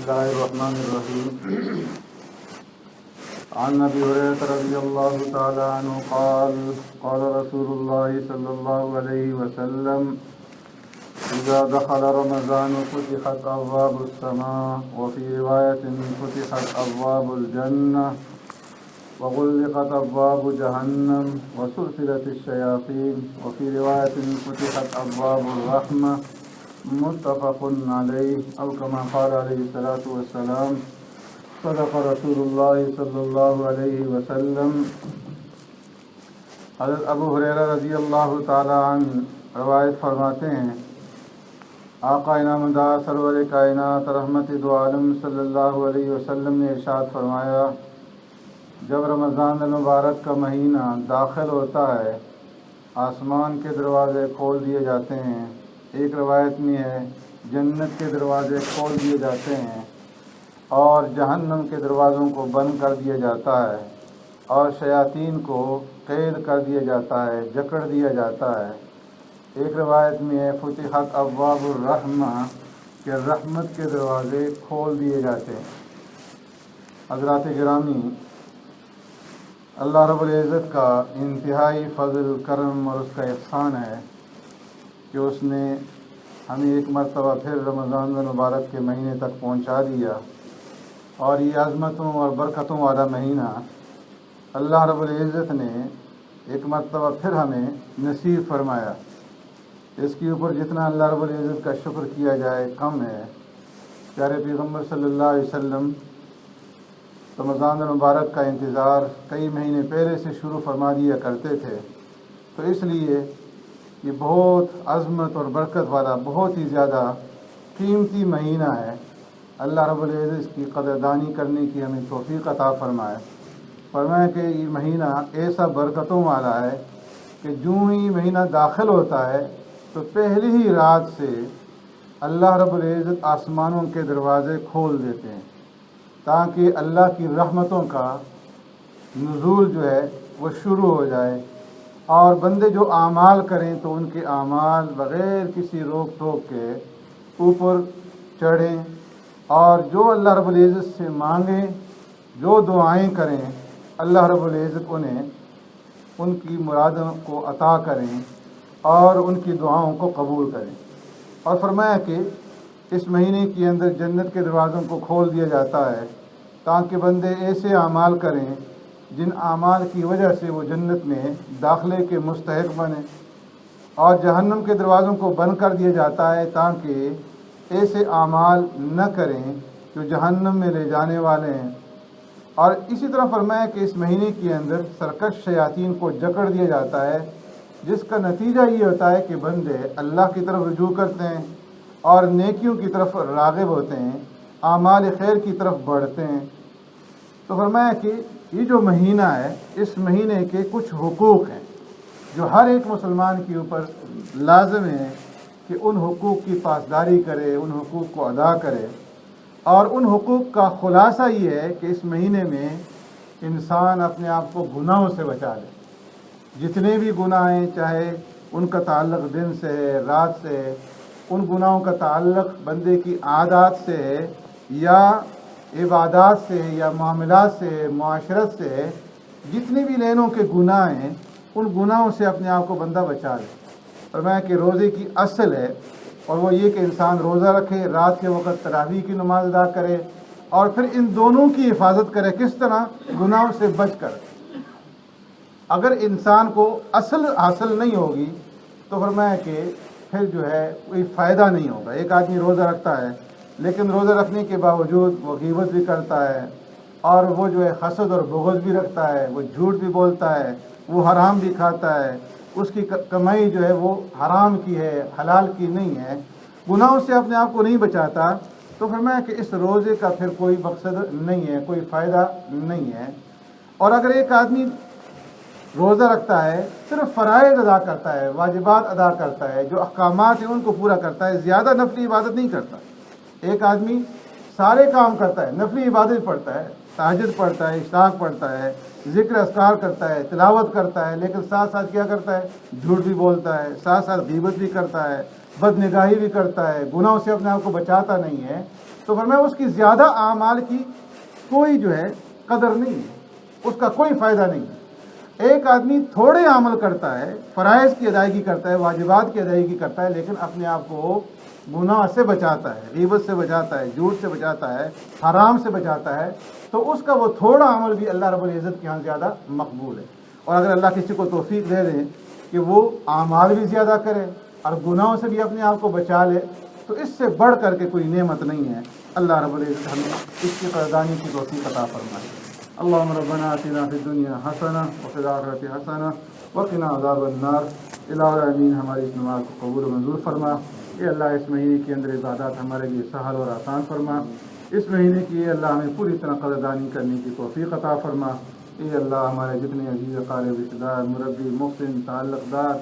الله الرحمن الرحيم. عن أبي هريرة رضي الله تعالى عنه قال قال رسول الله صلى الله عليه وسلم: إذا دخل رمضان فتحت أبواب السماء، وفي رواية فتحت أبواب الجنة، وغلقت أبواب جهنم، وسلسلت الشياطين، وفي رواية فتحت أبواب الرحمة. متفق عليه أو كما قال عليه الصلاة والسلام: صدق رسول الله صلی اللہ علیہ وسلم. حضرت ابو ہریرہ رضی اللہ تعالی عنہ روایت فرماتے ہیں، آقا انعامدار سرور کائنات رحمت دو عالم صلی اللہ علیہ وسلم نے ارشاد فرمایا: جب رمضان المبارک کا مہینہ داخل ہوتا ہے آسمان کے دروازے کھول دیے جاتے ہیں. ایک روایت میں ہے جنت کے دروازے کھول دیے جاتے ہیں اور جہنم کے دروازوں کو بند کر دیا جاتا ہے اور شیاطین کو قید کر دیا جاتا ہے، جکڑ دیا جاتا ہے. ایک روایت میں ہے فتحت ابواب الرحمہ کہ رحمت کے دروازے کھول دیے جاتے ہیں. حضرات گرامی، اللہ رب العزت کا انتہائی فضل کرم اور اس کا احسان ہے کہ اس نے ہمیں ایک مرتبہ پھر رمضان المبارک کے مہینے تک پہنچا دیا، اور یہ عظمتوں اور برکتوں والا مہینہ اللہ رب العزت نے ایک مرتبہ پھر ہمیں نصیب فرمایا. اس کے اوپر جتنا اللہ رب العزت کا شکر کیا جائے کم ہے. پیارے پیغمبر صلی اللہ علیہ وسلم رمضان المبارک کا انتظار کئی مہینے پہلے سے شروع فرما دیا کرتے تھے، تو اس لیے یہ بہت عظمت اور برکت والا بہت ہی زیادہ قیمتی مہینہ ہے. اللہ رب العزت اس کی قدردانی کرنے کی ہمیں توفیق عطا فرمائے. فرمایا کہ یہ مہینہ ایسا برکتوں والا ہے کہ جو ہی مہینہ داخل ہوتا ہے تو پہلی ہی رات سے اللہ رب العزت آسمانوں کے دروازے کھول دیتے ہیں تاکہ اللہ کی رحمتوں کا نزول جو ہے وہ شروع ہو جائے، اور بندے جو اعمال کریں تو ان کے اعمال بغیر کسی روک ٹوک کے اوپر چڑھیں، اور جو اللہ رب العزت سے مانگیں، جو دعائیں کریں، اللہ رب العزت انہیں ان کی مرادوں کو عطا کریں اور ان کی دعاؤں کو قبول کریں. اور فرمایا کہ اس مہینے کے اندر جنت کے دروازوں کو کھول دیا جاتا ہے تاکہ بندے ایسے اعمال کریں جن اعمال کی وجہ سے وہ جنت میں داخلے کے مستحق بنیں، اور جہنم کے دروازوں کو بند کر دیا جاتا ہے تاکہ ایسے اعمال نہ کریں جو جہنم میں لے جانے والے ہیں. اور اسی طرح فرمایا کہ اس مہینے کے اندر سرکش شیاطین کو جکڑ دیا جاتا ہے، جس کا نتیجہ یہ ہوتا ہے کہ بندے اللہ کی طرف رجوع کرتے ہیں اور نیکیوں کی طرف راغب ہوتے ہیں، اعمال خیر کی طرف بڑھتے ہیں. تو فرمایا کہ یہ جو مہینہ ہے اس مہینے کے کچھ حقوق ہیں جو ہر ایک مسلمان کے اوپر لازم ہے کہ ان حقوق کی پاسداری کرے، ان حقوق کو ادا کرے. اور ان حقوق کا خلاصہ یہ ہے کہ اس مہینے میں انسان اپنے آپ کو گناہوں سے بچا لے. جتنے بھی گناہ ہیں، چاہے ان کا تعلق دن سے ہے، رات سے ہے، ان گناہوں کا تعلق بندے کی عادات سے ہے یا عبادات سے ہے یا معاملات سے ہے، معاشرت سے ہے، جتنے بھی لینوں کے گناہ ہیں ان گناہوں سے اپنے آپ کو بندہ بچا لے. فرمایا کہ روزے کی اصل ہے، اور وہ یہ کہ انسان روزہ رکھے، رات کے وقت تراویح کی نماز ادا کرے، اور پھر ان دونوں کی حفاظت کرے. کس طرح؟ گناہوں سے بچ کر. اگر انسان کو اصل حاصل نہیں ہوگی تو فرمایا کہ پھر جو ہے کوئی فائدہ نہیں ہوگا. ایک آدمی روزہ رکھتا ہے لیکن روزہ رکھنے کے باوجود وہ غیبت بھی کرتا ہے، اور وہ جو ہے حسد اور بغض بھی رکھتا ہے، وہ جھوٹ بھی بولتا ہے، وہ حرام بھی کھاتا ہے، اس کی کمائی جو ہے وہ حرام کی ہے، حلال کی نہیں ہے، گناہوں سے اپنے آپ کو نہیں بچاتا، تو فرمایا کہ اس روزے کا پھر کوئی مقصد نہیں ہے، کوئی فائدہ نہیں ہے. اور اگر ایک آدمی روزہ رکھتا ہے، صرف فرائض ادا کرتا ہے، واجبات ادا کرتا ہے، جو احکامات ہیں ان کو پورا کرتا ہے، زیادہ نفلی عبادت نہیں کرتا. ایک آدمی سارے کام کرتا ہے، نفلی عبادت پڑھتا ہے، تہجد پڑھتا ہے، اشراق پڑھتا ہے، ذکر اذکار کرتا ہے، تلاوت کرتا ہے، لیکن ساتھ ساتھ کیا کرتا ہے؟ جھوٹ بھی بولتا ہے، ساتھ ساتھ غیبت بھی کرتا ہے، بد نگاہی بھی کرتا ہے، گناہوں سے اپنے آپ کو بچاتا نہیں ہے، تو تو فرمایا اس کی زیادہ اعمال کی کوئی جو ہے قدر نہیں ہے، اس کا کوئی فائدہ نہیں ہے۔ ایک آدمی تھوڑے عمل کرتا ہے، فرائض کی ادائیگی کرتا ہے، واجبات کی ادائیگی کرتا ہے، لیکن اپنے آپ کو گناہ سے بچاتا ہے، غیبت سے بچاتا ہے، جھوٹ سے بچاتا ہے، حرام سے بچاتا ہے، تو اس کا وہ تھوڑا عمل بھی اللہ رب العزت کے ہاں زیادہ مقبول ہے۔ اور اگر اللہ کسی کو توفیق دے دیں کہ وہ اعمال بھی زیادہ کرے اور گناہوں سے بھی اپنے آپ کو بچا لے، تو اس سے بڑھ کر کے کوئی نعمت نہیں ہے۔ اللہ رب العزت ہمیں اس کی قدردانی کی توفیق عطا فرمائے۔ اللهم ربنا آتنا في الدنيا حسنة وفي الآخرة حسنة وقنا عذاب النار۔ الہ العالمین ہماری اس نماز کو قبول و منظور فرما۔ اے اللہ اس مہینے کے اندر عبادات ہمارے لیے سہل اور آسان فرما۔ اس مہینے کی اے اللہ ہمیں پوری طرح قدردانی کرنے کی توفیق عطا فرما۔ اے اللہ ہمارے جتنے عزیز اقارب رشتہ دار، مربی، محسن، تعلق دار،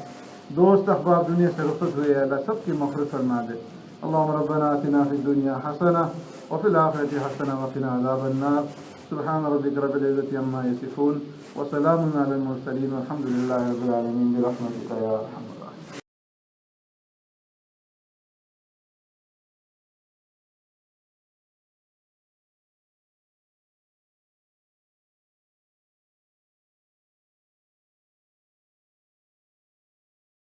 دوست احباب دنیا سے رخصت ہوئے، اے اللہ سب کی مغفرت فرما دے۔ اللهم ربنا آتنا في الدنيا حسنة وفي الآخرة حسنة وقنا عذاب النار۔ سبحان ربك رب العزة عما يصفون وسلام على المرسلين والحمد لله رب العالمين برحمتك يا أرحم